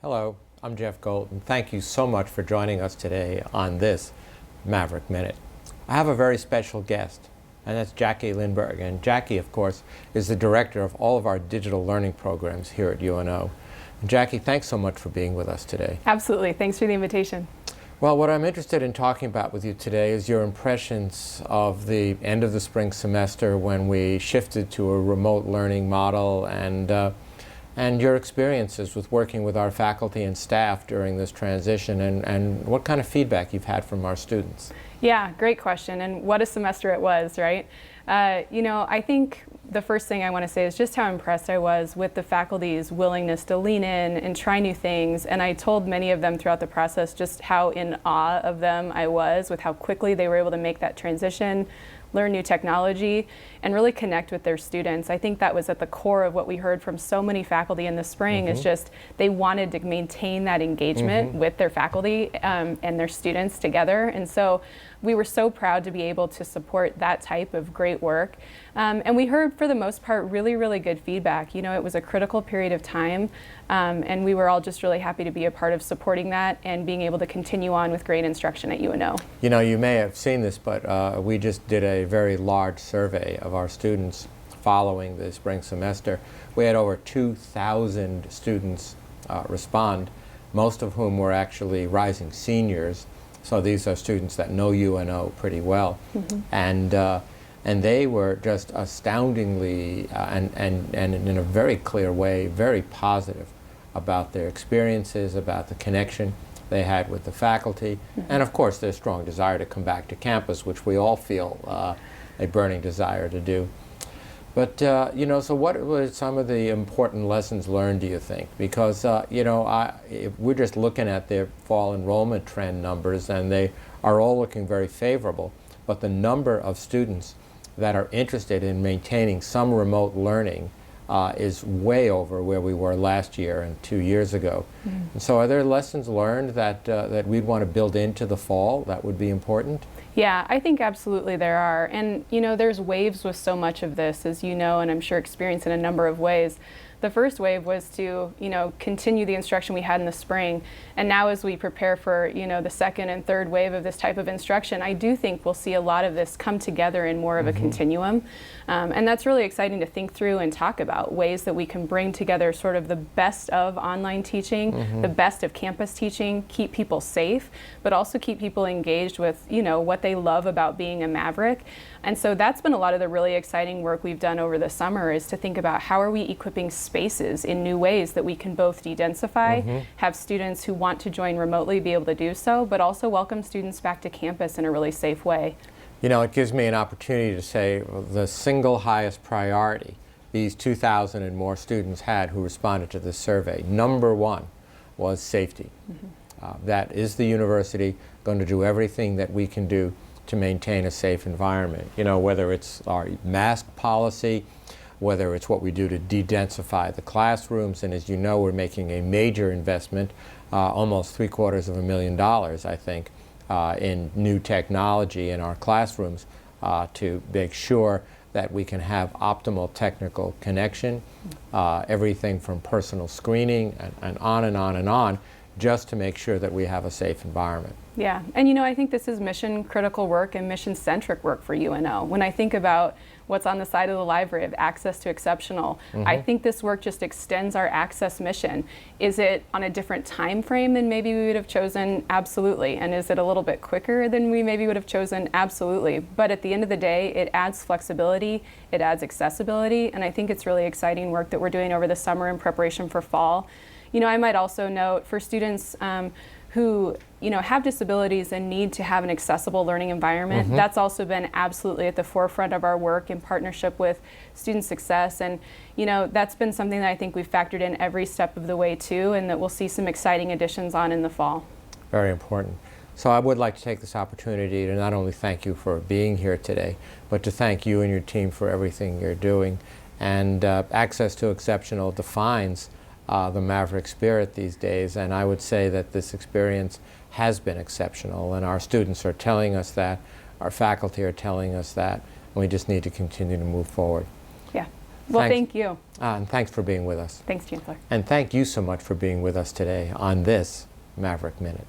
Hello, I'm Jeff Gold, and thank you so much for joining us today on this Maverick Minute. I have a very special guest, and that's Jaci Lindburg. And Jaci, of course, is the director of all of our digital learning programs here at UNO. And Jaci, thanks so much for being with us today. Absolutely. Thanks for the invitation. Well, what I'm interested in talking about with you today is your impressions of the end of the spring semester when we shifted to a remote learning model, and your experiences with working with our faculty and staff during this transition, and what kind of feedback you've had from our students. Yeah, great question, and what a semester it was, right? I think the first thing I want to say is just how impressed I was with the faculty's willingness to lean in and try new things. And I told many of them throughout the process just how in awe of them I was with how quickly they were able to make that transition, learn new technology, and really connect with their students. I think that was at the core of what we heard from so many faculty in the spring. Is just they wanted to maintain that engagement with their faculty and their students together. And so we were so proud to be able to support that type of great work. And we heard, for the most part, really, really good feedback. You know, it was a critical period of time, and we were all just really happy to be a part of supporting that and being able to continue on with great instruction at UNO. You know, you may have seen this, but we just did a very large survey of our students following the spring semester. We had over 2,000 students respond, most of whom were actually rising seniors. So these are students that know UNO pretty well. And they were just astoundingly and in a very clear way, very positive about their experiences, about the connection they had with the faculty, and of course their strong desire to come back to campus, which we all feel a burning desire to do. But, so what were some of the important lessons learned, do you think? Because, we're just looking at their fall enrollment trend numbers, and they are all looking very favorable. But the number of students that are interested in maintaining some remote learning is way over where we were last year and 2 years ago. And so are there lessons learned that we'd want to build into the fall that would be important? Yeah, I think absolutely there are. And, there's waves with so much of this, as you know, and I'm sure experience in a number of ways. The first wave was to, continue the instruction we had in the spring. And now as we prepare for, the second and third wave of this type of instruction, I do think we'll see a lot of this come together in more of a continuum. And that's really exciting to think through and talk about ways that we can bring together sort of the best of online teaching, the best of campus teaching, keep people safe, but also keep people engaged with, what they love about being a Maverick. And so that's been a lot of the really exciting work we've done over the summer, is to think about how are we equipping spaces in new ways that we can both de-densify, have students who want to join remotely be able to do so, but also welcome students back to campus in a really safe way. You know, it gives me an opportunity to say the single highest priority these 2,000 and more students had who responded to this survey, number one, was safety. That is the university going to do everything that we can do to maintain a safe environment. Whether it's our mask policy, whether it's what we do to de-densify the classrooms, and as you know, we're making a major investment, almost $750,000, I think, in new technology in our classrooms to make sure that we can have optimal technical connection, everything from personal screening and on and on and on, just to make sure that we have a safe environment. Yeah, and I think this is mission critical work and mission centric work for UNO. When I think about what's on the side of the library of access to exceptional, I think this work just extends our access mission. Is it on a different time frame than maybe we would have chosen? Absolutely. And is it a little bit quicker than we maybe would have chosen? Absolutely. But at the end of the day, it adds flexibility, it adds accessibility, and I think it's really exciting work that we're doing over the summer in preparation for fall. I might also note for students who have disabilities and need to have an accessible learning environment, that's also been absolutely at the forefront of our work in partnership with Student Success. And that's been something that I think we've factored in every step of the way too, and that we'll see some exciting additions on in the fall. Very important. So I would like to take this opportunity to not only thank you for being here today, but to thank you and your team for everything you're doing. And Access to Exceptional defines the Maverick spirit these days, and I would say that this experience has been exceptional, and our students are telling us that, our faculty are telling us that, and we just need to continue to move forward. Yeah. Well, Thanks. thank you. And thanks for being with us. Thanks, Chancellor. And thank you so much for being with us today on this Maverick Minute.